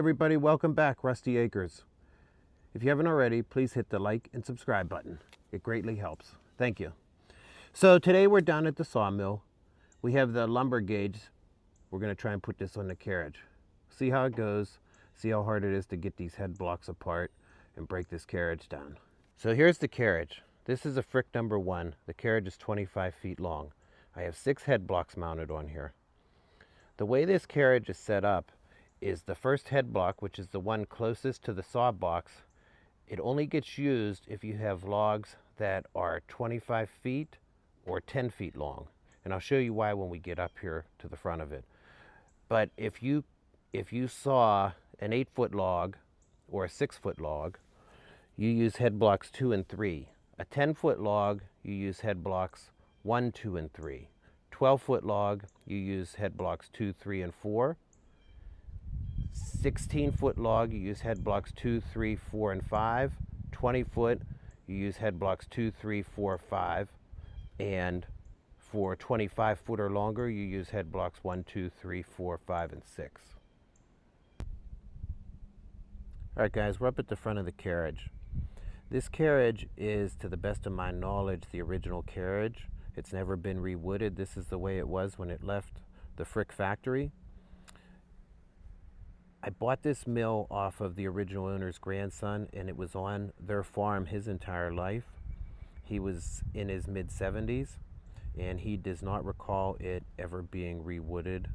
everybody, welcome back, Rusty Acres. If you haven't already, please hit the like and subscribe button. It greatly helps. Thank you. So today we're down at the sawmill. We have the lumber gauge. We're going to try and put this on the carriage. See how it goes, see how hard it is to get these head blocks apart and break this carriage down. So here's the carriage. This is a Frick number 1. The carriage is 25 feet long. I have 6 head blocks mounted on here. The way this carriage is set up is the first head block, which is the one closest to the saw box, it only gets used if you have logs that are 25 feet or 10 feet long. And I'll show you why when we get up here to the front of it. But if you saw an 8-foot log or a 6-foot log, you use head blocks 2 and 3. A 10-foot log, you use head blocks 1, 2, and 3. 12-foot log, you use head blocks 2, 3, and 4. 16-foot log, you use head blocks 2, 3, 4, and 5. 20-foot, you use head blocks 2, 3, 4, 5. And for 25-foot or longer, you use head blocks 1, 2, 3, 4, 5, and 6. All right, guys, we're up at the front of the carriage. This carriage is, to the best of my knowledge, the original carriage. It's never been rewooded. This is the way it was when it left the Frick factory. I bought this mill off of the original owner's grandson, and it was on their farm his entire life. He was in his mid-70s, and he does not recall it ever being rewooded.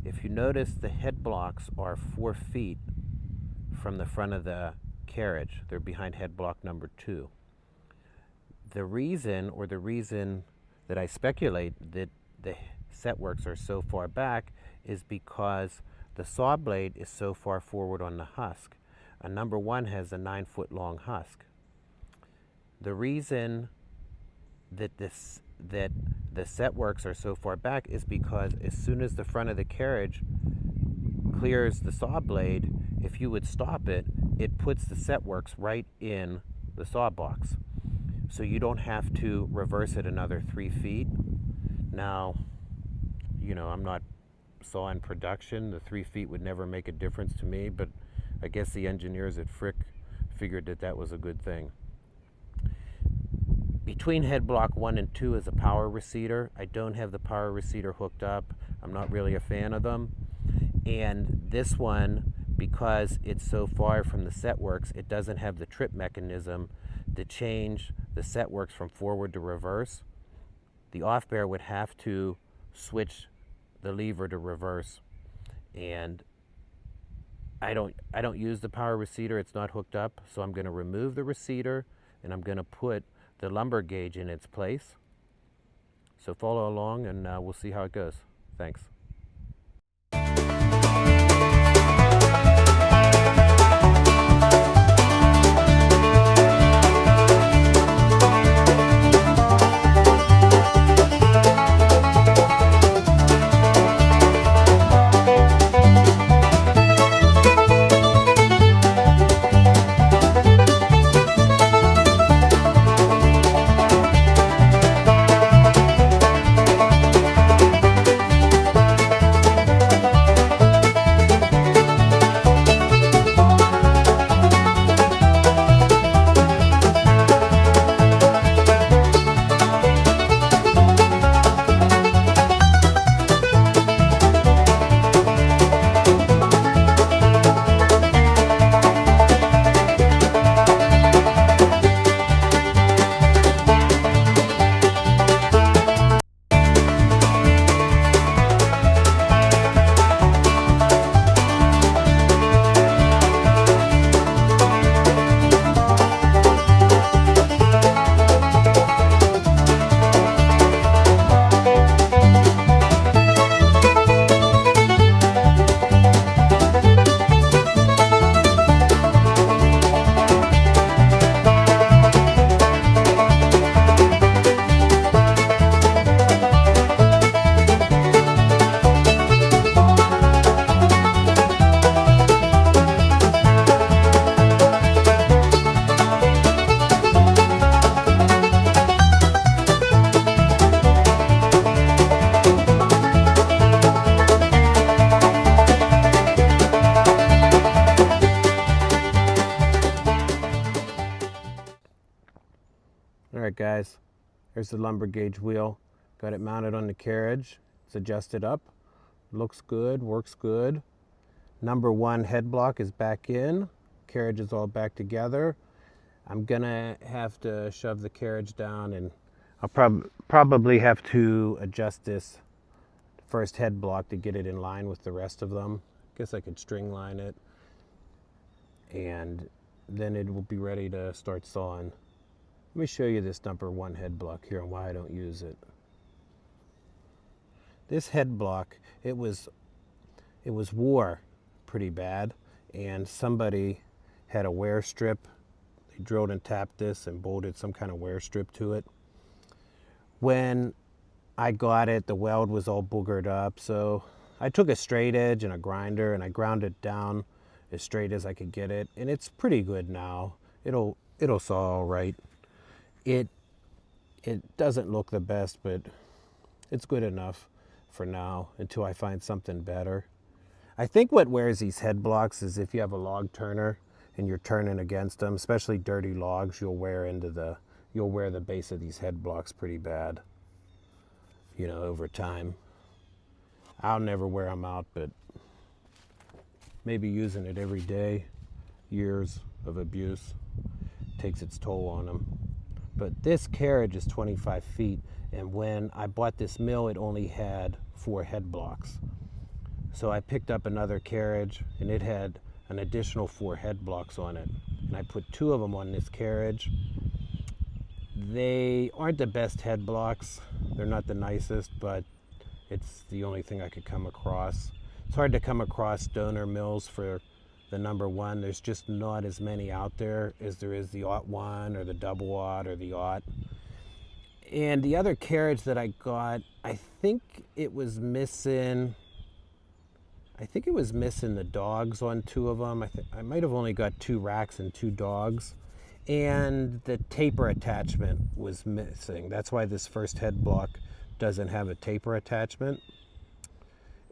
If you notice, the head blocks are 4 feet from the front of the carriage. They're behind head block number 2. The reason that I speculate that the set works are so far back is because the saw blade is so far forward on the husk. A number 1 has a 9-foot long husk. The reason that the set works are so far back is because as soon as the front of the carriage clears the saw blade, if you would stop it, it puts the set works right in the saw box. So you don't have to reverse it another 3 feet. Now, you know, I'm not sawing production. The 3 feet would never make a difference to me, but I guess the engineers at Frick figured that that was a good thing. Between head block 1 and 2 is a power receiver. I don't have the power receiver hooked up. I'm not really a fan of them. And this one, because it's so far from the set works, it doesn't have the trip mechanism to change the set works from forward to reverse. The off bear would have to switch the lever to reverse, and I don't use the power receiver. It's not hooked up, so I'm going to remove the receiver and I'm going to put the lumber gauge in its place. So follow along and we'll see how it goes. Thanks. guys. Here's the lumber gauge wheel. Got it mounted on the carriage. It's adjusted up. Looks good, works good. Number 1 head block is back in. Carriage is all back together. I'm gonna have to shove the carriage down, and I'll probably have to adjust this first head block to get it in line with the rest of them. Guess I could string line it, and then it will be ready to start sawing. Let me show you this number 1 head block here and why I don't use it. This head block, it was wore pretty bad, and somebody had a wear strip. They drilled and tapped this and bolted some kind of wear strip to it. When I got it, the weld was all boogered up, so I took a straight edge and a grinder and I ground it down as straight as I could get it, and it's pretty good now. It'll saw all right. It doesn't look the best, but it's good enough for now until I find something better. I think what wears these head blocks is if you have a log turner and you're turning against them, especially dirty logs, you'll wear the base of these head blocks pretty bad, you know, over time. I'll never wear them out, but maybe using it every day, years of abuse, takes its toll on them. But this carriage is 25 feet, and when I bought this mill, it only had 4 head blocks. So I picked up another carriage, and it had an additional 4 head blocks on it. And I put 2 of them on this carriage. They aren't the best head blocks. They're not the nicest, but it's the only thing I could come across. It's hard to come across donor mills for the number 1. There's just not as many out there as there is the aught-1 or the double-aught or the aught. And the other carriage that I got, I think it was missing the dogs on 2 of them. I might have only got 2 racks and 2 dogs. And the taper attachment was missing. That's why this first head block doesn't have a taper attachment.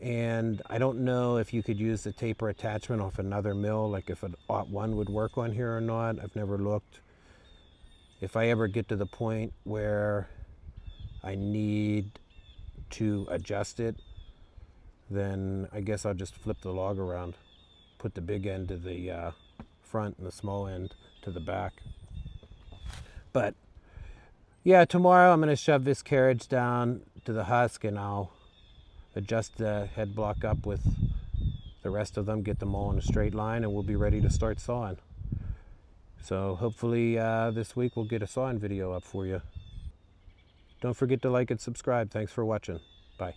And I don't know if you could use the taper attachment off another mill, like if an aught-1 would work on here or not. I've never looked. If I ever get to the point where I need to adjust it, then I guess I'll just flip the log around, put the big end to the front and the small end to the back. But yeah, tomorrow I'm going to shove this carriage down to the husk, and I'll adjust the head block up with the rest of them, get them all in a straight line, and we'll be ready to start sawing. So hopefully this week we'll get a sawing video up for you. Don't forget to like and subscribe. Thanks for watching. Bye.